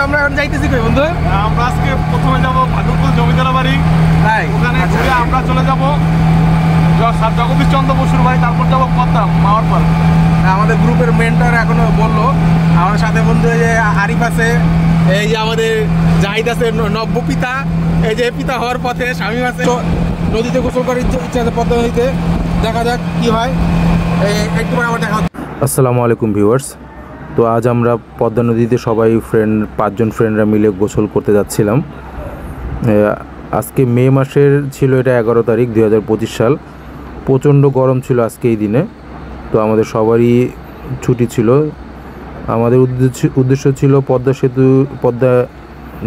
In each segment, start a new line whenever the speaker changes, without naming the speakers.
আমরা এখন যাইতেছি কই বন্ধু?
আমরা আজকে প্রথমে যাব ভাগলপুর জমিদার বাড়ি,
তাই
ওখানে ঘুরে আমরা চলে যাব জগদীশ চন্দ্র বসুর বাড়ি, তারপর যাবো পদ্মা মাওয়ার পার্ক।
আমাদের গ্রুপের মেন্টর এখনো বললো, আমার সাথে বন্ধু এই যে আরিফ আছে, এই যে আমাদের জাহিদ আছে নব্য পিতা, এই যে পিতা হওয়ার পথে স্বামী আছে। তো নদীতে গোসল করার ইচ্ছা আছে পদ্মা নদীতে, দেখা যাক কি হয়, একটু পরে আবার দেখা।
আসসালামু আলাইকুম ভিউয়ার্স। তো আজ আমরা পদ্মা নদীতে সবাই পাঁচজন ফ্রেন্ডরা মিলে গোসল করতে যাচ্ছিলাম। আজকে মে মাসের ছিল, এটা 11 তারিখ 2025 সাল। প্রচণ্ড গরম ছিল আজকে এই দিনে। তো আমাদের সবারই ছুটি ছিল। আমাদের উদ্দেশ্য ছিল পদ্মা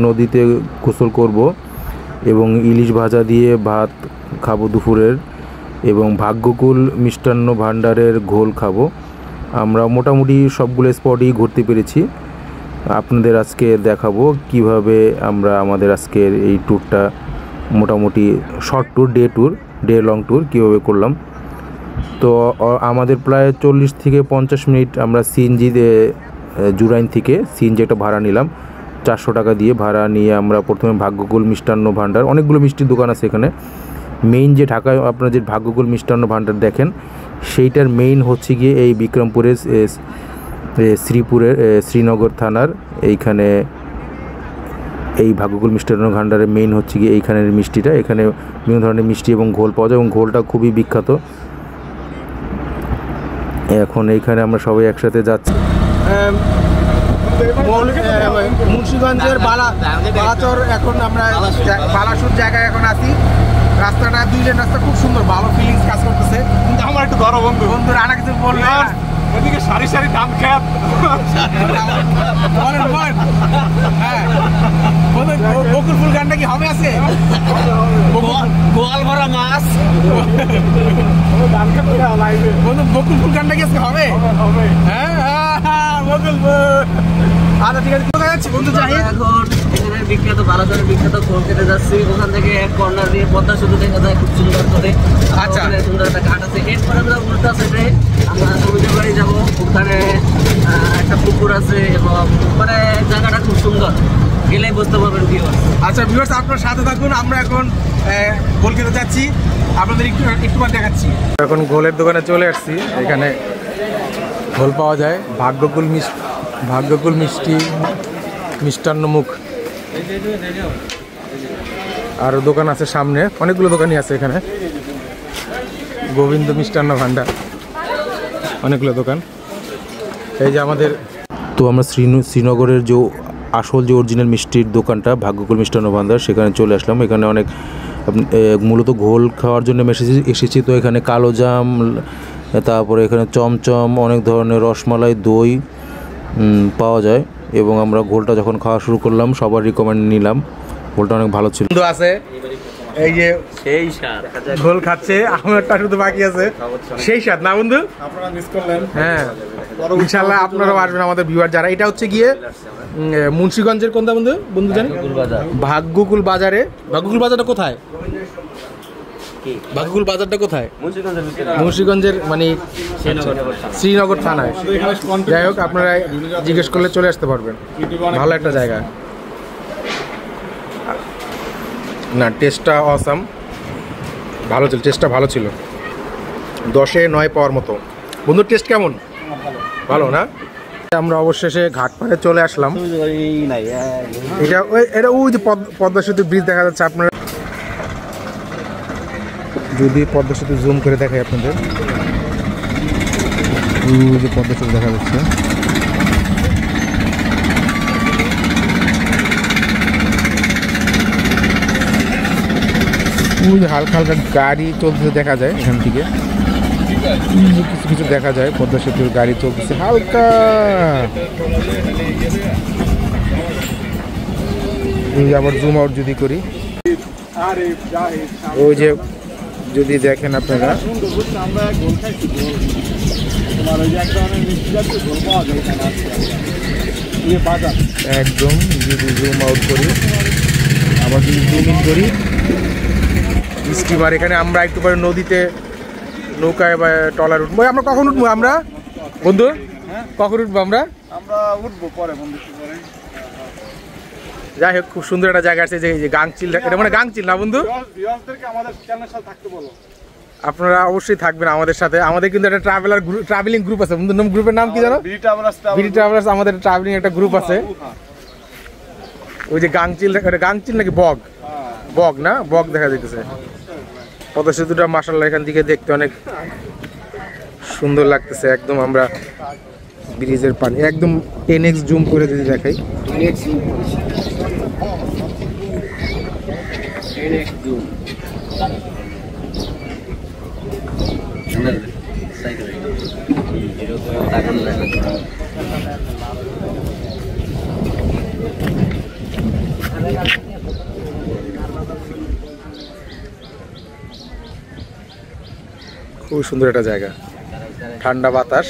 নদীতে গোসল করব এবং ইলিশ ভাজা দিয়ে ভাত খাবো দুপুরের, এবং ভাগ্যকুল মিষ্টান্ন ভাণ্ডারের ঘোল খাবো। আমরা মোটামুটি সবগুলো স্পটই ঘুরতে পেরেছি। আপনাদের আজকে দেখাবো কিভাবে আমরা আমাদের আজকের এই ট্যুরটা, মোটামুটি short tour, day long tour কীভাবে করলাম। তো আমাদের প্রায় 40 থেকে 50 মিনিট আমরা সিএনজিতে জুরাইন থেকে সিএনজি একটা ভাড়া নিলাম, 400 টাকা দিয়ে ভাড়া নিয়ে আমরা প্রথমে ভাগ্যকুল মিষ্টান্ন ভাণ্ডার, অনেকগুলো মিষ্টির দোকান আছে এখানে। মেইন যে ঢাকায় আপনারা যে ভাগ্যকুল মিষ্টান্ন ভাণ্ডার দেখেন, সেইটার মেইন হচ্ছে গিয়ে এই বিক্রমপুরের শ্রীনগর থানার এইখানে এই ভাগ্যকুল মিষ্টান্ন ভাণ্ডারের মেইন হচ্ছে গিয়ে এইখানের মিষ্টিটা। এখানে বিভিন্ন ধরনের মিষ্টি এবং ঘোল পাওয়া যায়, এবং ঘোলটা খুবই বিখ্যাত। এখন এইখানে আমরা সবাই একসাথে যাচ্ছি।
মুন্সিগঞ্জের বালাচর, এখন আমরা বালাসুর জায়গায় এখন আছি। রাস্তাটা 2 লেন রাস্তা, খুব সুন্দর, ভালো ফিলিংস কাজ করতেছে।
কিন্তু আমার একটু ধরো বন্ধু
রানা কিছু বলবে,
ওইদিকে সারি সারি ধান খেত,
হ্যাঁ বকুল ফুল গানটা কি হবে আছে? গোয়াল ভরা মাছ, বন্ধু বকুল ফুল গানটা কি আজকে হবে? হ্যাঁ বকুল। আচ্ছা ঠিক আছে, কোথায় যাচ্ছি বন্ধু? জাহিদ
এখন এখানে বিখ্যাত বালাচরের বিখ্যাত ঘোল খেতে যাচ্ছি। ওখান থেকে এক কর্নার দিয়ে পদ্মা শুধু দেখা যায় খুব সুন্দর করে।
আচ্ছা,
সুন্দর একটা ঘাট আছে। এরপরে আমরা উল্টা সাইডে আমরা জমিদার বাড়ি যাবো। ওখানে একটা পুকুর আছে এবং মানে জায়গাটা খুব সুন্দর, গেলেই বুঝতে পারবেন ভিউয়ার্স।
আচ্ছা ভিউয়ার্স, আপনার সাথে থাকুন। আমরা এখন ঘোল খেতে যাচ্ছি, আপনাদের একটু দেখাচ্ছি। এখন ঘোলের দোকানে চলে আসছি। এখানে ঘোল পাওয়া যায়, ভাগ্যকুল মিষ্টান্ন মুখ। আরও দোকান আছে সামনে, অনেকগুলো দোকানই আছে এখানে। গোবিন্দ মিষ্টান্ন ভাণ্ডার, অনেকগুলো দোকান। এই যে আমাদের,
তো আমরা শ্রীনগরের যে আসল যে অরিজিনাল মিষ্টির দোকানটা ভাগ্যকুল মিষ্টান্ন ভাণ্ডার, সেখানে চলে আসলাম। এখানে অনেক মূলত ঘোল খাওয়ার জন্য এসেছি। তো এখানে কালোজাম, তারপরে এখানে চমচম, অনেক ধরনের রসমালাই, দই পাওয়া যায়। এবং আমরা ঘোলটা যখন খাওয়া শুরু করলাম, সবার রিকমেন্ড নিলাম, ঘোলটা অনেক ভালো ছিল।
বন্ধু আছে এই যে সেই স্বাদ, ঘোল খাচ্ছে, আমারটা শুধু বাকি আছে। সেই স্বাদ না বন্ধু?
আপনারা মিস করলেন।
হ্যাঁ ইনশাআল্লাহ আপনারাও আসবেন, আমাদের ভিউয়ার যারা। এটা হচ্ছে গিয়ে মুন্সিগঞ্জের কোনটা বন্ধু জানি? ভাগ্যকুল বাজারে। ভাগ্যকুল বাজারটা কোথায়? ভাগ্যকুল বাজারটা কোথায়? মুন্সিগঞ্জের মানে শ্রীনগর থানায়। যাই হোক, আপনারা জিজ্ঞেস করলে চলে আসতে পারবেন, ভালো একটা জায়গা। না, টেস্টটা অসাম, ভালো ছিল, টেস্টটা ভালো ছিল, 10-এ 9 পাওয়ার মতো। বন্ধুর টেস্ট কেমন? ভালো না? আমরা অবশেষে ঘাট পাড়ে চলে আসলাম। এটা ওই যে পদ্মা সেতু ব্রিজ দেখা যাচ্ছে। আপনারা যদি পদ্মা সেতু জুম করে দেখাই আপনাদের, ওই যে পদ্মা সেতু দেখা যাচ্ছে। ওই যে হালকা হালকা গাড়ি চলতেছে দেখা যায় এখান থেকে, কিছু কিছু দেখা যায়। পদ্মা সেতুর গাড়ি চলতেছে হালকা। আবার জুম আউট যদি করি, ওই যে যদি দেখেন আপনারা, একদম যদি জুম আউট করি, আবার যদি জুম ইন করি, স্টিমার। এখানে আমরা একটু পরে নদীতে নৌকায় বা ট্রলার উঠবো। আমরা কখন উঠবো আমরা বন্ধু? কখন উঠবো আমরা?
উঠবো পরে বন্ধু।
যাই হোক খুব সুন্দর একটা জায়গা আছে, যে গাংচিল, এটা মানে গাংচিল না বন্ধু?
ভিউয়ার্সদেরকে আমাদের চ্যানেলের সাথে থাকতে বলো।
আপনারা অবশ্যই থাকবেন আমাদের সাথে। আমাদের কিন্তু একটা ট্রাভেলিং গ্রুপ আছে বন্ধু, গ্রুপের নাম কি জানো? BD travellers. আমাদের ট্রাভেলিং একটা গ্রুপ আছে। ওই যে গাংচিল, গাংচিল নাকি বগ, বগ না, বগ দেখা যাইতেছে। পদ্মা সেতুটা মাশাআল্লাহ এখান থেকে দেখতে অনেক সুন্দর লাগতেছে। একদম আমরা ব্রিজের পানি একদম 10x জুম করে যদি দেখাই, খুব সুন্দর একটা জায়গা, ঠান্ডা বাতাস।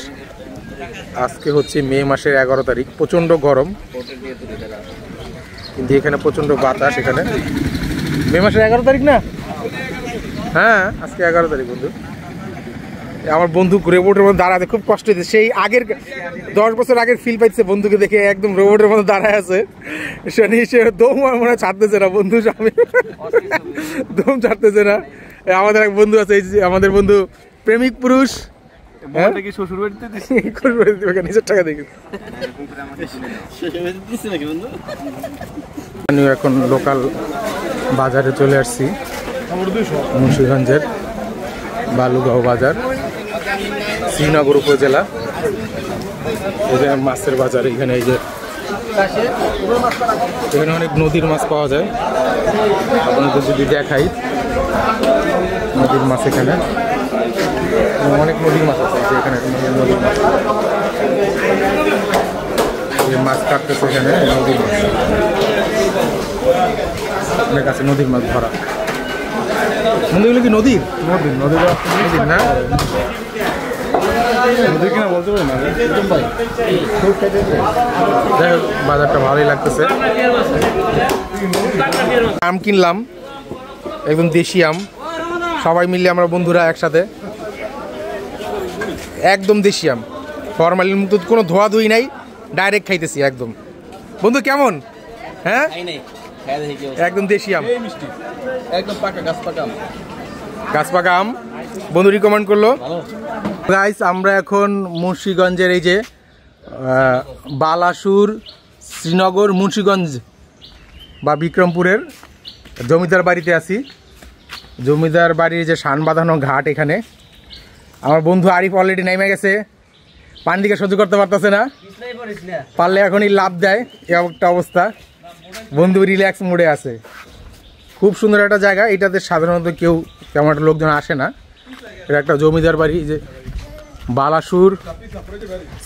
আজকে হচ্ছে মে মাসের 11 তারিখ, প্রচণ্ড গরম কিন্তু এখানে প্রচণ্ড বাতাস। এখানে মে মাসের 11 তারিখ না? হ্যাঁ আজকে 11 তারিখ বন্ধু। আমার বন্ধু রোবটের মধ্যে দাঁড়াতে খুব কষ্ট হয়েছে, সেই আগের 10 বছর আগের ফিল পাইছে বন্ধুকে দেখে, একদম রোবটের মধ্যে দাঁড়ায় আছে। সে দম মনে ছাড়তেছে না বন্ধু, আমি দম ছাড়তেছে না। আমাদের এক বন্ধু আছে, আমাদের বন্ধু প্রেমিক পুরুষ, নিজের টাকা দেখি। আমি এখন লোকাল বাজারে চলে আসছি, মুন্সিগঞ্জের বালুগাঁও বাজার, শ্রীনগর উপজেলা। এখানে মাছের বাজার, এখানে এই যে এখানে অনেক নদীর মাছ পাওয়া যায়। আপনাদের যদি দেখাই নদীর মাছ, এখানে অনেক নদীর মাছ আছে। এখানে নদীর মাছ, মাছ কাটতেছে এখানে, নদীর মাছ অনেক আছে, নদীর মাছ ধরা। নদীগুলো কি নদীর? নদীর নদীর না, নদী কিনা বলতে পারি না। যাই হোক বাজারটা ভালোই লাগতেছে। আম কিনলাম, একদম দেশি আম, সবাই মিলে আমরা বন্ধুরা একসাথে, একদম দেশি আম, ফরমালিন মুক্ত, কোনো ধোয়াধুয়ি নাই, ডাইরেক্ট খাইতেছি একদম। বন্ধু কেমন? হ্যাঁ একদম দেশি আম,
একদম পাকা গাছ পাকা আম,
গাছ পাকা আম। বন্ধু রিকমেন্ড করলো। গাইস আমরা এখন মুন্সিগঞ্জের এই যে বালাসুর, শ্রীনগর, মুন্সিগঞ্জ বা বিক্রমপুরের জমিদার বাড়িতে আছি। জমিদার বাড়ির যে শান বাঁধানো ঘাট, এখানে আমার বন্ধু আরিফ অলরেডি নেমে গেছে, পানি দিকে সহ্য করতে পারতেছে না, পারলে এখনই লাভ দেয়, এ একটা অবস্থা। বন্ধু রিল্যাক্স মোডে আছে। খুব সুন্দর একটা জায়গা, এটাতে সাধারণত কেউ তেমন একটা লোকজন আসে না। এটা একটা জমিদার বাড়ি, যে বালাসুর,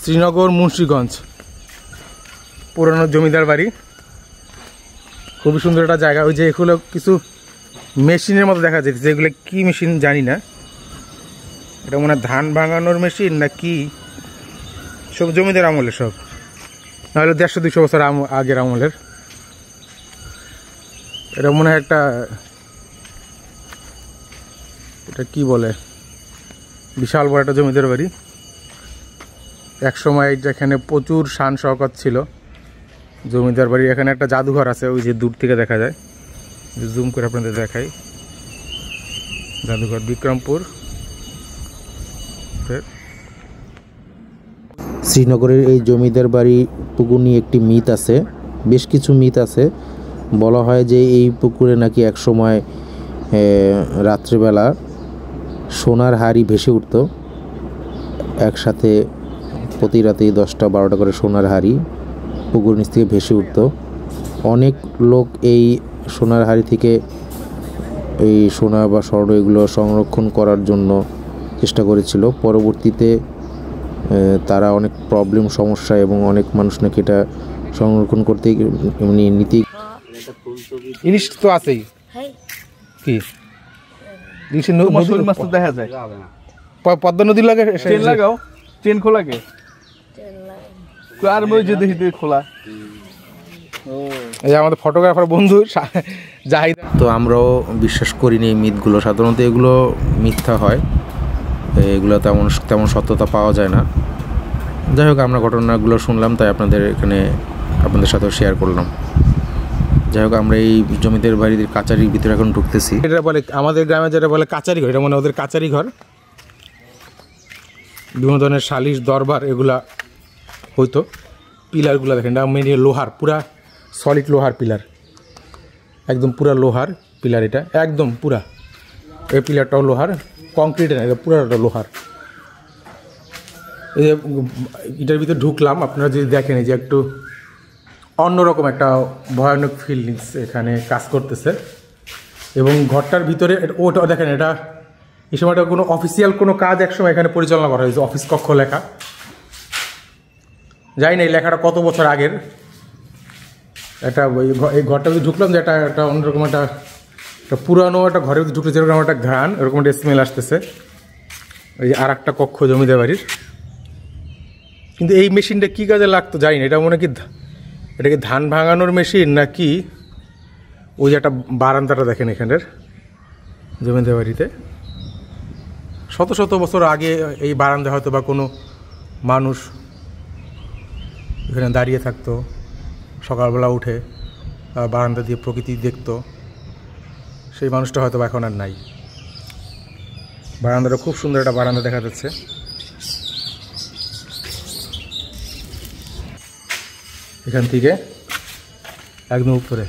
শ্রীনগর, মুন্সিগঞ্জ, পুরানো জমিদার বাড়ি। খুবই সুন্দর একটা জায়গা। ওই যে এগুলো কিছু মেশিনের মতো দেখা যাচ্ছে, যেগুলো কি মেশিন জানি না, এটা মনে হয় ধান ভাঙানোর মেশিন না কি, সব জমিদার আমলের, সব নাহলে 150-200 বছর আগের আমলের। এটা মনে হয় একটা, এটা কি বলে, বিশাল বড় একটা জমিদার বাড়ি। এক সময় এখানে প্রচুর শান শওকত ছিল জমিদার বাড়ি। এখানে একটা জাদুঘর আছে, ওই যে দূর থেকে দেখা যায়, জুম করে আপনাদের দেখাই। জাদুঘর বিক্রমপুর।
শ্রীনগরের এই জমিদার বাড়ি পুকুর নিয়ে একটি মিথ আছে, বেশ কিছু মিথ আছে। বলা হয় যে এই পুকুরে নাকি এক সময় রাত্রিবেলা সোনার হাড়ি ভেসে উঠত, একসাথে প্রতি রাতেই 10টা-12টা করে সোনার হাড়ি পুকুর নিচ থেকে ভেসে উঠত। অনেক লোক এই সোনার হাড়ি থেকে এই সোনা বা স্বর্ণ এগুলো সংরক্ষণ করার জন্য চেষ্টা করেছিল। পরবর্তীতে তারা অনেক প্রবলেম, সমস্যা, এবং অনেক মানুষ নাকি এটা সংরক্ষণ করতে এমনি নীতি।
ইলিশ তো আছেই, কি ইলিশের
মাছ তো দেখা যায়।
পদ্মা নদীর লাগে
চেন লাগাও, চেন খোলা কে আর মই যে দেখি খোলা।
এই আমাদের ফটোগ্রাফার বন্ধু জাহিদ।
তো আমরাও বিশ্বাস করিনি এই মিথগুলো, সাধারণত এগুলো মিথ্যা হয়, এগুলো তেমন সত্যতা পাওয়া যায় না। যাই হোক আমরা ঘটনাগুলো শুনলাম, তাই আপনাদের সাথেও শেয়ার করলাম। যাই হোক, আমরা এই জমিদার বাড়ির কাচারির ভিতরে এখন ঢুকতেছি।
এটা বলে আমাদের গ্রামে যেটা বলে কাচারি ঘর, এটা মানে ওদের কাচারি ঘর। বিভিন্ন ধরনের সালিশ দরবার এগুলা হইতো। পিলারগুলো দেখেন, এটা মেন লোহার, পুরা সলিড লোহার পিলার, একদম পুরা লোহার পিলার। এটা একদম পুরা, এই পিলারটাও লোহার, কংক্রিটের না, এটা পুরাটা লোহার। এই যে এটার ভিতরে ঢুকলাম, আপনারা যদি দেখেন এই যে একটু অন্যরকম একটা ভয়ানক ফিলিংস এখানে কাজ করতেছে। এবং ঘরটার ভিতরে ওটা দেখেন, এটা এই সময়টা কোনো অফিসিয়াল কোনো কাজ একসময় এখানে পরিচালনা করা হয়েছে, অফিস কক্ষ লেখা। জানি না এই লেখাটা কত বছর আগের। একটা এই ঘরটা যদি ঢুকলাম যে একটা অন্যরকম একটা পুরানো একটা ঘরের ভিতরে ঢুকলে যেরকম একটা ঘ্রাণ, এরকম একটা স্মেল আসতেছে। এই যে আর একটা কক্ষ জমিদার বাড়ির। কিন্তু এই মেশিনটা কী কাজে লাগতো জানি না, এটা মনে কি এটা কি ধান ভাঙানোর মেশিন নাকি? ওই যে একটা বারান্দাটা দেখেন এখানের জমিদার বাড়িতে, শত শত বছর আগে এই বারান্দা হয়তো বা কোনো মানুষ এখানে দাঁড়িয়ে থাকতো, সকালবেলা উঠে বারান্দা দিয়ে প্রকৃতি দেখতো। সেই মানুষটা হয়তো এখন আর নাই। বারান্দাটা খুব সুন্দর একটা বারান্দা দেখা যাচ্ছে। এখান থেকে একদম উপরে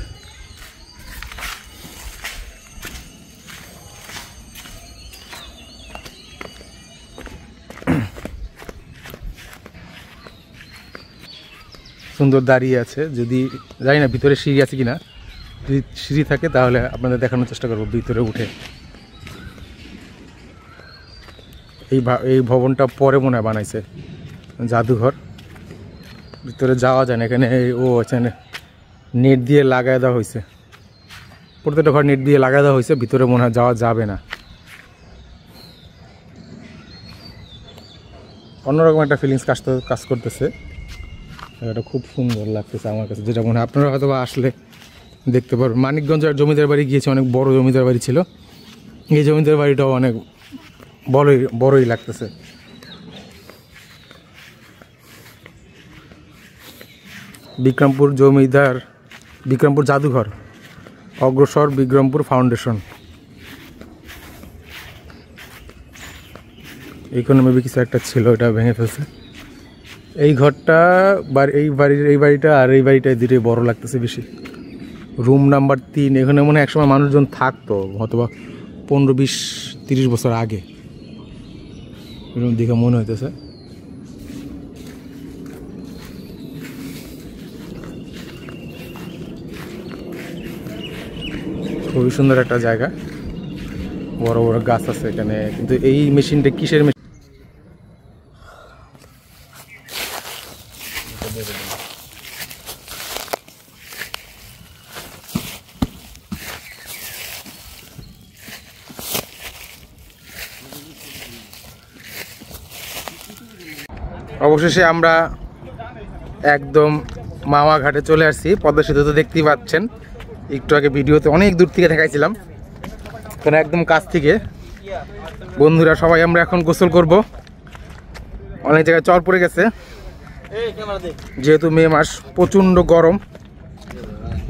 সুন্দর দাঁড়িয়ে আছে। যদি জানি না ভিতরে সিঁড়ি আছে কিনা, যদি সিঁড়ি থাকে তাহলে আপনাদের দেখানোর চেষ্টা করবো ভিতরে উঠে। এই ভবনটা পরে মনে হয় বানাইছে, জাদুঘর। ভিতরে যাওয়া যায় না, এখানে এখানে নেট দিয়ে লাগাই দেওয়া হয়েছে, প্রত্যেকটা ঘর নেট দিয়ে লাগাই দেওয়া হয়েছে। ভিতরে মনে হয় যাওয়া যাবে না। অন্যরকম একটা ফিলিংস কাজ করতেছে। এটা খুব সুন্দর লাগতেছে আমার কাছে, যেটা মনে হয় আপনারা হয়তো আসলে দেখতে পারবেন। মানিকগঞ্জের জমিদার বাড়ি গিয়েছে, অনেক বড় জমিদার বাড়ি ছিল। এই জমিদার বাড়িটাও অনেক বড়ই লাগতেছে। বিক্রমপুর জাদুঘর, অগ্রসর বিক্রমপুর ফাউন্ডেশন। এইখানে মেবি কিছু একটা ছিল, এটা ভেঙে ফেলছে। এই ঘরটা এই বাড়িটা আর এই বাড়িটা দুটোই বড় লাগতেছে বেশি। রুম নাম্বার 3, এখানে মনে হয় একসময় মানুষজন থাকতো, হয়তোবা 15-20-30 বছর আগে, এরকম দেখে মনে হইতেছে। খুবই সুন্দর একটা জায়গা, বড় বড় গাছ আছে এখানে। কিন্তু এই মেশিনটা কিসের মেশিন? অবশেষে আমরা একদম মামা ঘাটে চলে আসছি। পদ্মা সেতু তো দেখতেই পাচ্ছেন, একটু আগে ভিডিওতে অনেক দূর থেকে দেখাইছিলাম, কারণ একদম কাছ থেকে। বন্ধুরা সবাই আমরা এখন গোসল করব। অনেক জায়গায় চর পড়ে গেছে, যেহেতু মে মাস, প্রচণ্ড গরম।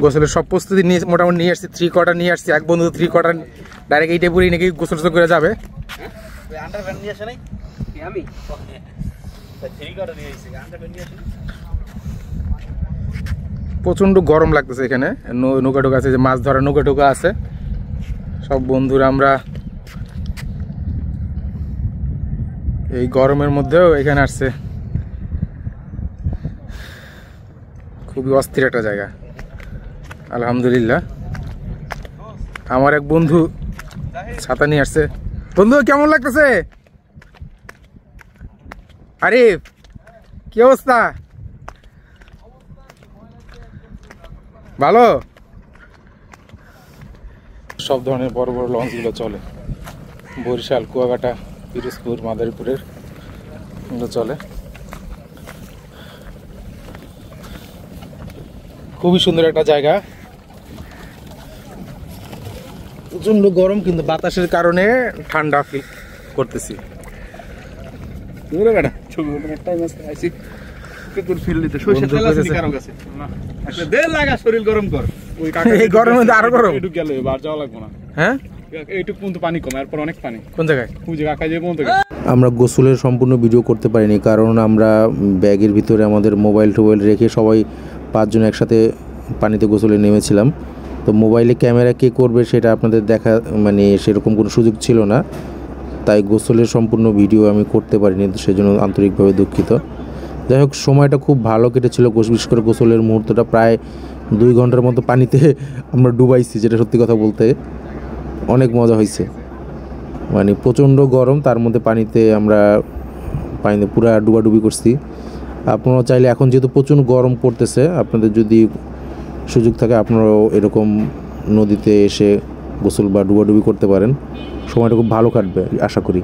গোসলের সব প্রস্তুতি নিয়ে মোটামুটি নিয়ে আসছি। 3 কোয়ার্টার নিয়ে আসছি। এক বন্ধু 3 কোয়ার্টার ডাইরেক্ট এইটাই পরেই নাকি গোসল করে যাবে। প্রচণ্ড গরম লাগতেছে এখানে। নৌকা টোকা আছে, যে মাছ ধরার নৌকা টোকা আছে। সব বন্ধুরা আমরা এই গরমের মধ্যেও এখানে আসছে। খুবই অস্থির একটা জায়গা, আলহামদুলিল্লাহ। আমার এক বন্ধু ছাতা নিয়ে আসছে। বন্ধু কেমন লাগতেছে? আরে কি অবস্থা? ভালো? সব ধরনের বড় বড় লঞ্চগুলো চলে, বরিশাল, কুয়াকাটা, পিরোজপুর, মাদারীপুরের এগুলো চলে। খুবই সুন্দর একটা জায়গা। প্রচন্ড গরম, কিন্তু বাতাসের কারণে ঠান্ডা ফিল করতেছি।
শরীর গরম কর। ওই কাকা
এই গরমের মধ্যে আরো গরম?
একটু গেলে বার যাওয়া লাগবে না,
হ্যাঁ
এইটুকু পর্যন্ত পানি কম, এরপর অনেক পানি।
কোন জায়গায়?
ওই যে কাকা যে পর্যন্ত
আমরা গোসলের সম্পূর্ণ ভিডিও করতে পারিনি, কারণ আমরা ব্যাগের ভিতরে আমাদের মোবাইল টোবাইল রেখে সবাই 5 জন একসাথে পানিতে গোসলে নেমেছিলাম। তো মোবাইলে ক্যামেরা কে করবে সেটা আপনাদের দেখা মানে সেরকম কোনো সুযোগ ছিল না, তাই গোসলের সম্পূর্ণ ভিডিও আমি করতে পারিনি, তো সেজন্য আন্তরিকভাবে দুঃখিত। যাই হোক, সময়টা খুব ভালো কেটেছিল। বিশেষ করে গোসলের মুহূর্তটা প্রায় 2 ঘন্টার মতো পানিতে আমরা ডুবাইছি, যেটা সত্যি কথা বলতে অনেক মজা হয়েছে। মানে প্রচণ্ড গরম, তার মধ্যে পানিতে পুরো ডুবাডুবি করছি। আপনারা চাইলে এখন যেহেতু প্রচণ্ড গরম পড়তেছে, আপনাদের যদি সুযোগ থাকে আপনারাও এরকম নদীতে এসে গোসল বা ডুবাডুবি করতে পারেন, সময়টা খুব ভালো কাটবে আশা করি।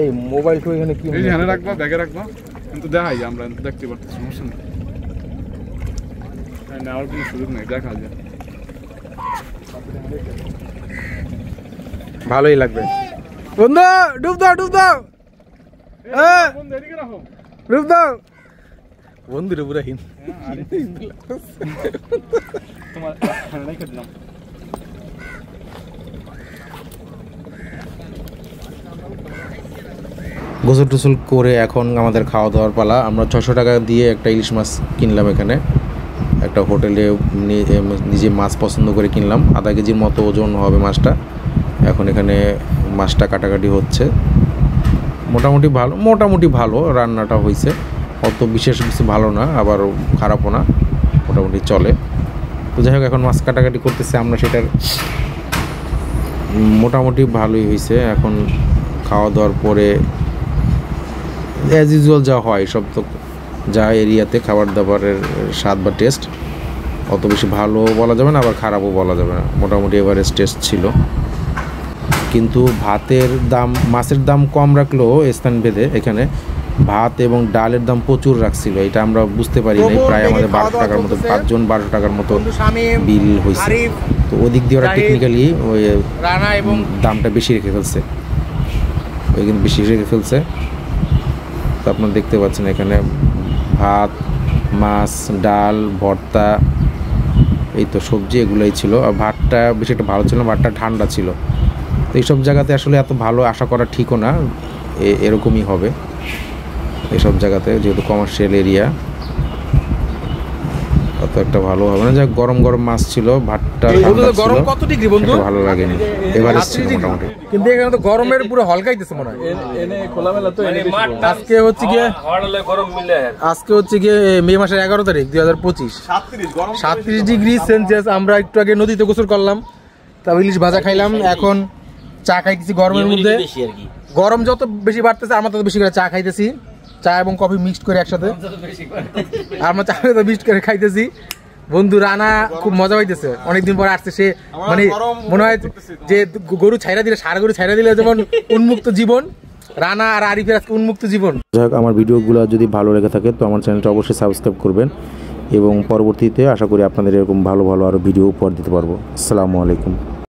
এই মোবাইলটা এখানে কি
এই যে হ্যাঁ রাখবা, ব্যাগে রাখবা, কিন্তু দেখাই আমরা দেখতে পারতেছি, সমস্যা নেই, নেওয়ার কোনো সুযোগ নেই, দেখা যায়।
ভালোই লাগবে। বন্ধু ডুব দাও, ডুব দাও,
বন্ধু এদিকে রাখো,
ডুব দাও। বন্ধুরে পুরা হিন
তোমার রেখে দিলাম।
গোসল টোসল করে এখন আমাদের খাওয়া দাওয়ার পালা। আমরা 600 টাকা দিয়ে একটা ইলিশ মাছ কিনলাম, এখানে একটা হোটেলে নিজে মাছ পছন্দ করে কিনলাম। আধা কেজির মতো ওজন হবে মাছটা। এখন এখানে মাছটা কাটাকাটি হচ্ছে। মোটামুটি ভালো রান্নাটা হয়েছে, অত বিশেষ কিছু ভালো না আবার খারাপও না, মোটামুটি চলে। তো যাই হোক, এখন মাছ কাটাকাটি করতেছে আমরা, সেটার মোটামুটি ভালোই হয়েছে। এখন খাওয়া দাওয়ার পরে অ্যাজ ইউজুয়াল যা হয় সব, তো যা এরিয়াতে খাবার দাবারের স্বাদ বা টেস্ট, অত বেশি ভালো বলা যাবে না আবার খারাপও বলা যাবে না, মোটামুটি এভারেজ টেস্ট ছিল। কিন্তু মাছের দাম কম রাখলেও স্থান ভেদে এখানে ভাত এবং ডালের দাম প্রচুর রাখছিল, এটা আমরা বুঝতে পারি নাই। প্রায় আমাদের 12 টাকার মতো, 5 জন 12 টাকার মতো বিল হয়েছে। তো ওদিক দিয়ে ওরা টেকনিক্যালি ওই দামটা বেশি রেখে ফেলছে। তো আপনারা দেখতে পাচ্ছেন এখানে ভাত, মাছ, ডাল, ভর্তা, এই তো সবজি, এগুলোই ছিল। আর ভাতটা বেশি একটা ভালো ছিল না, ভাতটা ঠান্ডা ছিল। তো এইসব জায়গাতে আসলে এত ভালো আশা করা ঠিকও না, এরকমই হবে এইসব জায়গাতে, যেহেতু কমার্শিয়াল এরিয়া, অত একটা ভালো হবে না। যা গরম গরম মাছ ছিল, ভাতটা
গরম কত ডিগ্রি বন্ধু?
ভালো লাগেনি, এবারে ছিল মোটামুটি।
কিন্তু এখানে তো গরমের পুরো হলকাইতেছে মনে হয়। আজকে হচ্ছে গিয়ে মে মাসের 11 তারিখ 2025, 37 ডিগ্রি সেলসিয়াস। আমরা একটু আগে নদীতে গোসল করলাম, তারপর ইলিশ ভাজা খাইলাম, এখন চা খাইতেছি গরমের মধ্যে। গরম যত বেশি বাড়তেছে আমরা তত বেশি করে চা খাইতেছি, চা এবং কফি মিক্সড করে একসাথে, আমরা চা মিক্সড করে খাইতেছি। বন্ধু রানা খুব মজা পাইতেছে, অনেকদিন পর আসছে সে, মানে মনে হয় যে গরু ছাইরা দিলে, সারা গরু ছাইরা দিলে যেমন উন্মুক্ত জীবন, রানা আর আরিফের আজকে উন্মুক্ত জীবন।
যাই হোক, আমার ভিডিওগুলো যদি ভালো লেগে থাকে তো আমার চ্যানেলটা অবশ্যই সাবস্ক্রাইব করবেন, এবং পরবর্তীতে আশা করি আপনাদের এরকম ভালো ভালো আরও ভিডিও উপহার দিতে পারবো। আসসালামু আলাইকুম।